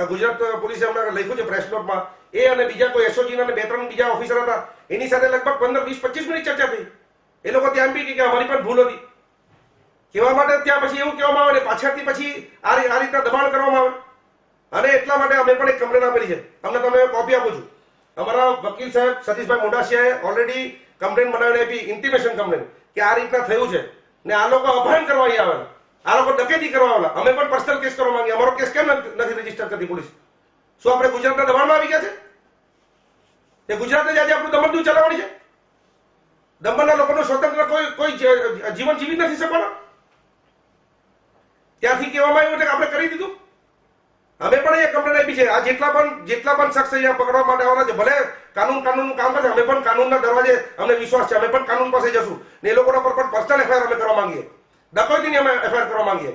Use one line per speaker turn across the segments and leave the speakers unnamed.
ગુજરાત પોલીસે હમણાં લખ્યું છે પ્રેસ નોટમાં, એ અને બીજા કોઈ એસઓજી ના 2-3 બીજા ઓફિસર હતા, એની સાથે લગભગ 15, 20, 25 મિનિટ ચર્ચા થઈ. એ લોકો ત્યાં બી કે અમારી પણ ભૂલ હતી કહેવા માટે, ત્યાં પછી એવું કહેવામાં આવે ને પાછળથી પછી આ રીતના દબાણ કરવામાં આવે. અને એટલા માટે અમે પણ એક કમ્પ્લેન આપેલી છે, તમને તમે કોપી આપું છું. અમારા વકીલ સાહેબ સતીશભાઈ મોડાસિયાએ ઓલરેડી કમ્પ્લેન બનાવીને આપી, ઇન્ટિમેશન કમ્પ્લેન, કે આ રીતના થયું છે ને આ લોકો અપહરણ કરવા અહીં આવેલા, આ લોકો ડકેતી કરવા આવેલા. અમે પણ પર્સનલ કેસ કરવા માંગીએ. અમારો કેસ કેમ નથી રજીસ્ટર કરતી પોલીસ? શું આપણે ગુજરાતના દબાણમાં આવી ગયા છે? એ ગુજરાતે જ આજે આપણું દમણ ચલાવવાની છે? દમણના લોકોનું સ્વતંત્ર કોઈ જીવન જીવી નથી શકવાના? ત્યાંથી કહેવામાં આવ્યું કે આપણે કરી દીધું. અમે પણ એ કમ્પ્લેન આપી છે. આ જેટલા પણ શખ્સ અહીંયા પકડવા માટે આવવાના છે, ભલે કાનૂનનું કામ કરે, અમે પણ કાનૂનના દરવાજે અમને વિશ્વાસ છે, અમે પણ કાનૂન પાસે જશું ને એ લોકોના પર પણ પર્સનલ એફઆઈઆર અમે કરવા માંગીએ. ડકોઈતીની અમે એફઆઈઆર કરવા માંગીએ.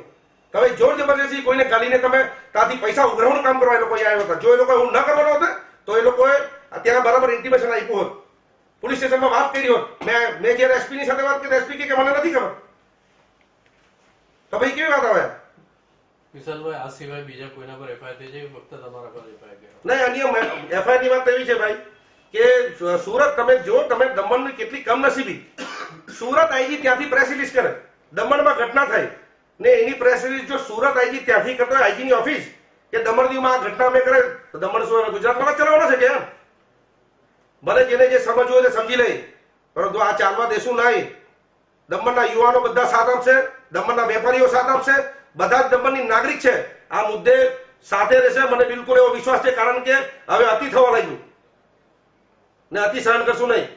તમે જોર જબરજસ્તી કોઈને ગાલીને તમે ત્યાંથી પૈસા ઉઘરાવવાનું કામ કરવા એ લોકો અહીંયા આવ્યા હતા. જો એ લોકો એવું ન કરવાનો હોત તો એ લોકોએ ત્યાં બરાબર ઇન્ટિમેશન આપ્યું હોત, પોલીસ સ્ટેશનમાં વાત કરી હોત. મેં જયારે એસપી ની સાથે વાત કરી, એસપી કે મને નથી ખબર. તો ભાઈ કેવી વાત આવે?
વિશાલભાઈ, આ સિવાય બીજા કોઈના પર એફઆઈઆર થઈ છે? ફક્ત તમારા પર એફઆઈઆર કર્યો?
નહીં, અન્ય એફઆઈઆર ની વાત એવી છે ભાઈ કે સુરત, તમે જો તમે દમણની કેટલી કમનસીબી, સુરત આઈજી ત્યાંથી પ્રેસ રિલીઝ કરે, દમણમાં ઘટના થાય ને એની પ્રેસ રિલીઝ જો સુરત આઈજી ત્યાંથી કરતો હોય, આઈજી ની ઓફિસ કે દમણદીવમાં આ ઘટના અમે કરે, તો દમણ શું ગુજરાતમાં ચલાવવાનો છે કે એમ? ભલે જેને જે સમજવું હોય તે સમજી લે, પરંતુ આ ચાલવા દેશું નહીં. દમણના યુવાનો બધા સાથ આપશે, દમણના વેપારીઓ સાથ આપશે, બધા જ દમણની નાગરિક છે, આ મુદ્દે સાથે રહેશે. મને બિલકુલ એવો વિશ્વાસ છે, કારણ કે હવે અતિ થવા લાગ્યું ને અતિ સહન કરશું નહીં.